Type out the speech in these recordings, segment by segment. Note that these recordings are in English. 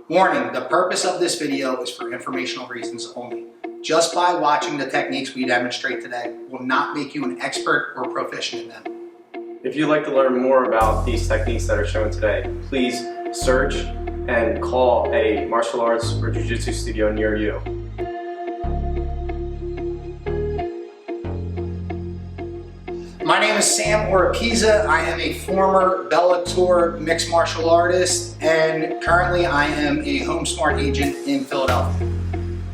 Warning, the purpose of this video is for informational reasons only. Just by watching the techniques we demonstrate today will not make you an expert or proficient in them. If you'd like to learn more about these techniques that are shown today, please search and call a martial arts or jiu-jitsu studio near you. My name is Sam Oropeza. I am a former Bellator mixed martial artist, and currently I am a HomeSmart agent in Philadelphia.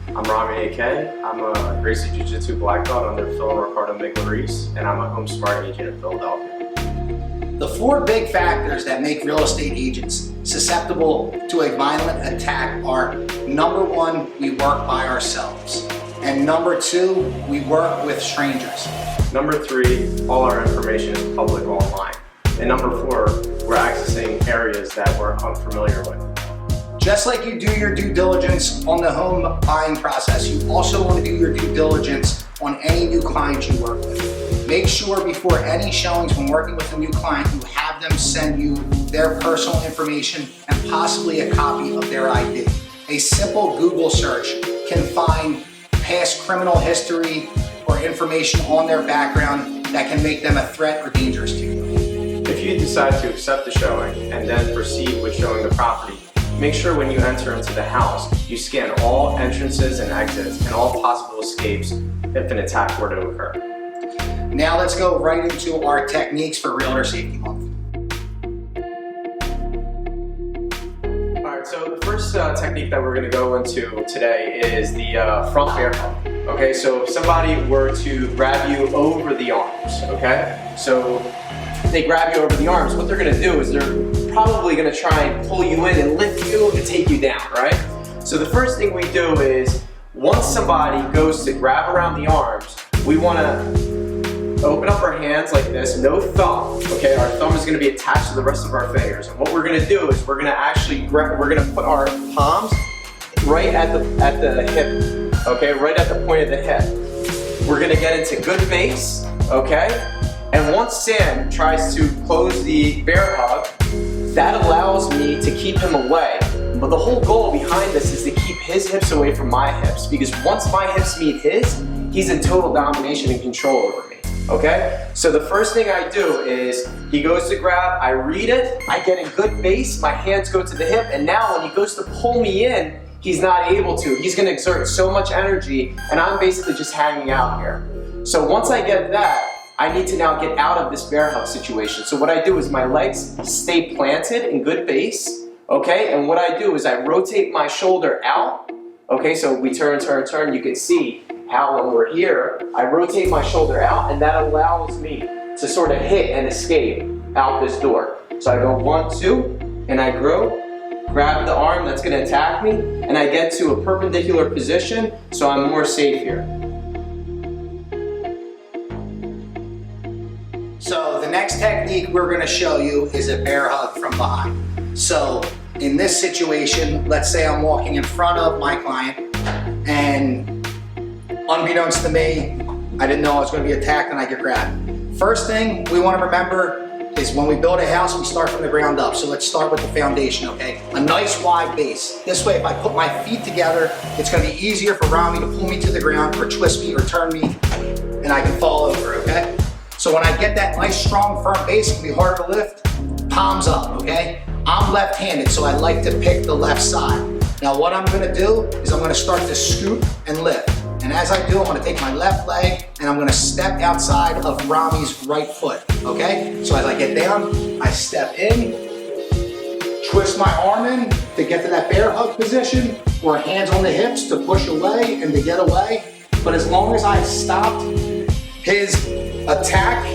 I'm Rammi Akkeh. I'm a Brazilian Jiu Jitsu black belt under Phil Ricardo Migliarese, and I'm a HomeSmart agent in Philadelphia. The four big factors that make real estate agents susceptible to a violent attack are: number one, we work by ourselves, and number two, we work with strangers. Number three, all our information is public online. And number four, we're accessing areas that we're unfamiliar with. Just like you do your due diligence on the home buying process, you also want to do your due diligence on any new clients you work with. Make sure before any showings when working with a new client, you have them send you their personal information and possibly a copy of their ID. A simple Google search can find past criminal history or information on their background that can make them a threat or dangerous to you. If you decide to accept the showing and then proceed with showing the property, make sure when you enter into the house, you scan all entrances and exits and all possible escapes if an attack were to occur. Now let's go right into our techniques for Realtor Safety Month. Alright, so the first technique that we're going to go into today is the front bear hug. Okay, so if somebody were to grab you over the arms, okay? So they grab you over the arms, what they're going to do is they're probably going to try and pull you in and lift you and take you down, right? So the first thing we do is, once somebody goes to grab around the arms, we want to open up our hands like this, no thumb, okay? Our thumb is going to be attached to the rest of our fingers. And what we're going to do is we're going to actually, we're going to put our palms right at the hip. Okay, right at the point of the hip. We're gonna get into good base, okay? And once Sam tries to close the bear hug, that allows me to keep him away. But the whole goal behind this is to keep his hips away from my hips, because once my hips meet his, he's in total domination and control over me, okay? So the first thing I do is, he goes to grab, I read it, I get in good base, my hands go to the hip, and now when he goes to pull me in, he's not able to. He's going to exert so much energy, and I'm basically just hanging out here. So once I get that, I need to now get out of this bear hug situation. So what I do is my legs stay planted in good base, okay? And what I do is I rotate my shoulder out, okay? So we turn. You can see how when we're here, I rotate my shoulder out, and that allows me to sort of hit and escape out this door. So I go 1, 2, and I grow. Grab the arm that's going to attack me, and I get to a perpendicular position so I'm more safe here. So the next technique we're going to show you is a bear hug from behind. So in this situation, let's say I'm walking in front of my client, and unbeknownst to me, I didn't know I was going to be attacked and I get grabbed. First thing we want to remember is when we build a house, we start from the ground up. So let's start with the foundation, okay? A nice wide base. This way, if I put my feet together, it's gonna be easier for Rammi to pull me to the ground or twist me or turn me, and I can fall over, okay? So when I get that nice, strong, firm base, it can be harder to lift, palms up, okay? I'm left-handed, so I like to pick the left side. Now what I'm gonna do is I'm gonna start to scoop and lift. And as I do, I'm gonna take my left leg and I'm gonna step outside of Rammi's right foot, okay? So as I get down, I step in, twist my arm in to get to that bear hug position, or hands on the hips to push away and to get away. But as long as I stopped his attack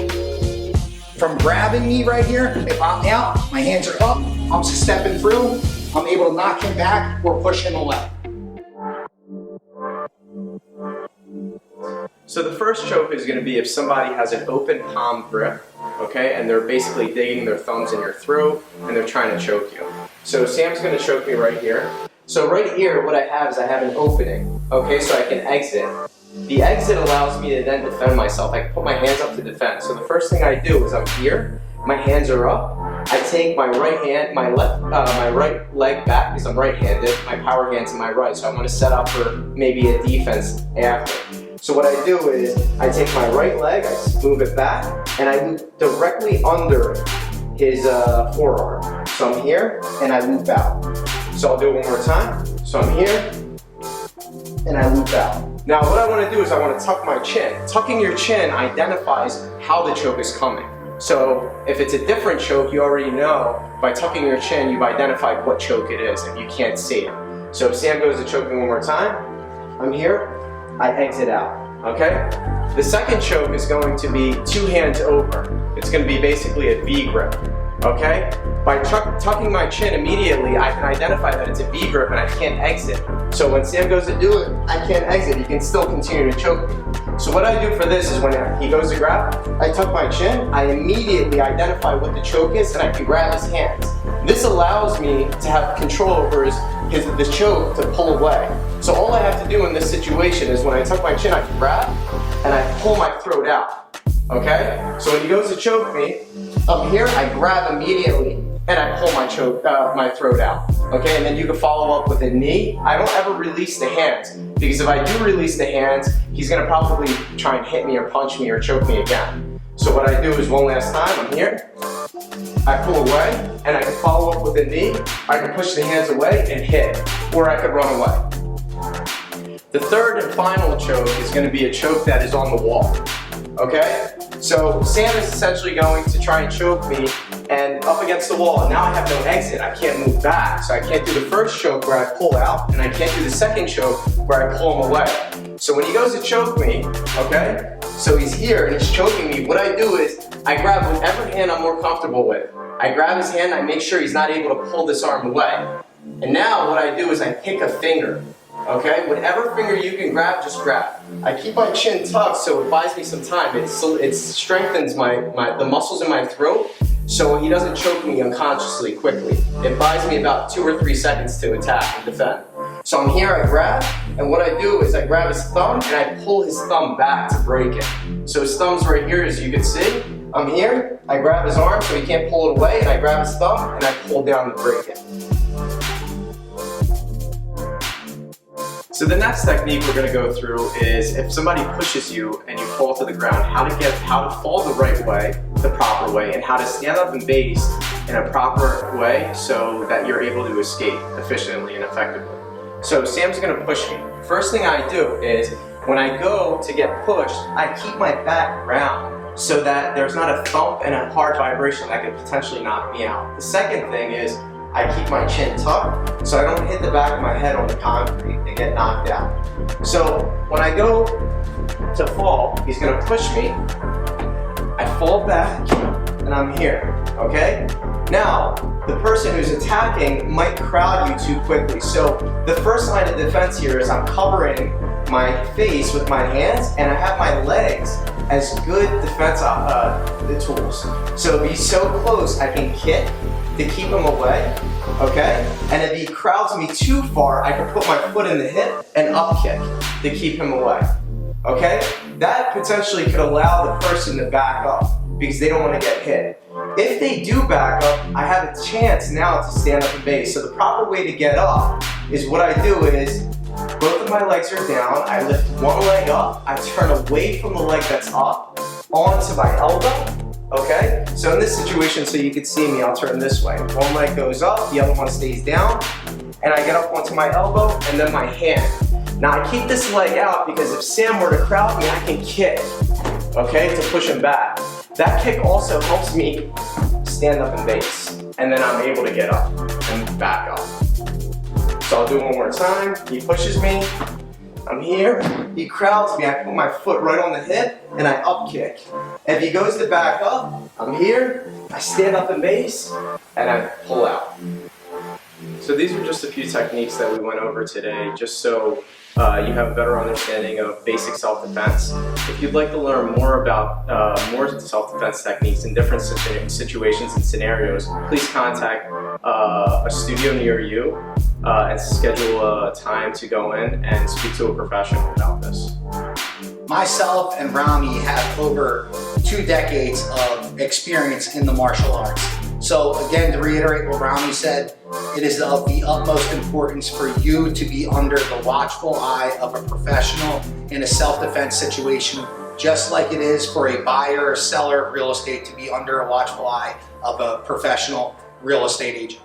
from grabbing me right here, if I'm out, my hands are up, I'm stepping through, I'm able to knock him back or push him away. So the first choke is going to be if somebody has an open palm grip, okay, and they're basically digging their thumbs in your throat and they're trying to choke you. So Sam's going to choke me right here. So right here, what I have is I have an opening, okay, so I can exit. The exit allows me to then defend myself. I can put my hands up to defend. So the first thing I do is I'm here, my hands are up, I take my right hand, my right leg back because I'm right-handed. My power hand's in my right, so I'm going to set up for maybe a defense after. So what I do is I take my right leg, I move it back, and I loop directly under his forearm. So I'm here, and I loop out. So I'll do it one more time. So I'm here, and I loop out. Now what I want to do is I want to tuck my chin. Tucking your chin identifies how the choke is coming. So if it's a different choke, you already know by tucking your chin, you've identified what choke it is if you can't see it. So if Sam goes to choke me one more time, I'm here, I exit out, okay? The second choke is going to be 2 hands over. It's going to be basically a V grip, okay? By tucking my chin immediately, I can identify that it's a V grip and I can't exit. So when Sam goes to do it, I can't exit. He can still continue to choke me. So what I do for this is when he goes to grab, I tuck my chin, I immediately identify what the choke is and I can grab his hands. This allows me to have control over the choke to pull away. So all I have to do in this situation is when I tuck my chin, I can grab and I pull my throat out, okay? So when he goes to choke me, up here, I grab immediately and I pull my throat out, okay? And then you can follow up with a knee. I don't ever release the hands because if I do release the hands, he's gonna probably try and hit me or punch me or choke me again. So what I do is one last time, I'm here, I pull away and I can follow up with a knee. I can push the hands away and hit, or I could run away. The third and final choke is gonna be a choke that is on the wall, okay? So Sam is essentially going to try and choke me and up against the wall, and now I have no exit. I can't move back. So I can't do the first choke where I pull out, and I can't do the second choke where I pull him away. So when he goes to choke me, okay, so he's here and he's choking me, what I do is I grab whatever hand I'm more comfortable with. I grab his hand, I make sure he's not able to pull this arm away. And now what I do is I pick a finger. Okay, whatever finger you can grab, just grab. I keep my chin tucked so it buys me some time. It strengthens the muscles in my throat so he doesn't choke me unconsciously quickly. It buys me about 2 or 3 seconds to attack and defend. So I'm here, I grab, and what I do is I grab his thumb and I pull his thumb back to break it. So his thumb's right here, as you can see. I'm here, I grab his arm so he can't pull it away, and I grab his thumb and I pull down to break it. So the next technique we're going to go through is if somebody pushes you and you fall to the ground, how to fall the right way, the proper way, and how to stand up and base in a proper way so that you're able to escape efficiently and effectively. So Sam's going to push me. First thing I do is when I go to get pushed, I keep my back round so that there's not a thump and a hard vibration that could potentially knock me out. The second thing is I keep my chin tucked so I don't hit the back of my head on the concrete and get knocked out. So when I go to fall, he's gonna push me, I fall back, and I'm here, okay? Now, the person who's attacking might crowd you too quickly. So the first line of defense here is I'm covering my face with my hands and I have my legs as good defense tools. So if he's so close, I can kick to keep him away, okay? And if he crowds me too far, I can put my foot in the hip and up kick to keep him away, okay? That potentially could allow the person to back up because they don't want to get hit. If they do back up, I have a chance now to stand up and base. So the proper way to get up is what I do is both of my legs are down, I lift one leg up, I turn away from the leg that's up onto my elbow. Okay, so in this situation, so you can see me, I'll turn this way. One leg goes up, the other one stays down, and I get up onto my elbow and then my hand. Now I keep this leg out because if Sam were to crowd me, I can kick, okay, to push him back. That kick also helps me stand up and base, and then I'm able to get up and back up. So I'll do it one more time. He pushes me, I'm here, he crowds me, I put my foot right on the hip, and I up kick. If he goes to back up, I'm here, I stand up and base, and I pull out. So these are just a few techniques that we went over today, just so you have a better understanding of basic self-defense. If you'd like to learn more about more self-defense techniques in different situations and scenarios, please contact a studio near you and schedule a time to go in and speak to a professional about this. Myself and Rammi have over 2 decades of experience in the martial arts. So again, to reiterate what Rammi said, it is of the utmost importance for you to be under the watchful eye of a professional in a self-defense situation, just like it is for a buyer or seller of real estate to be under a watchful eye of a professional real estate agent.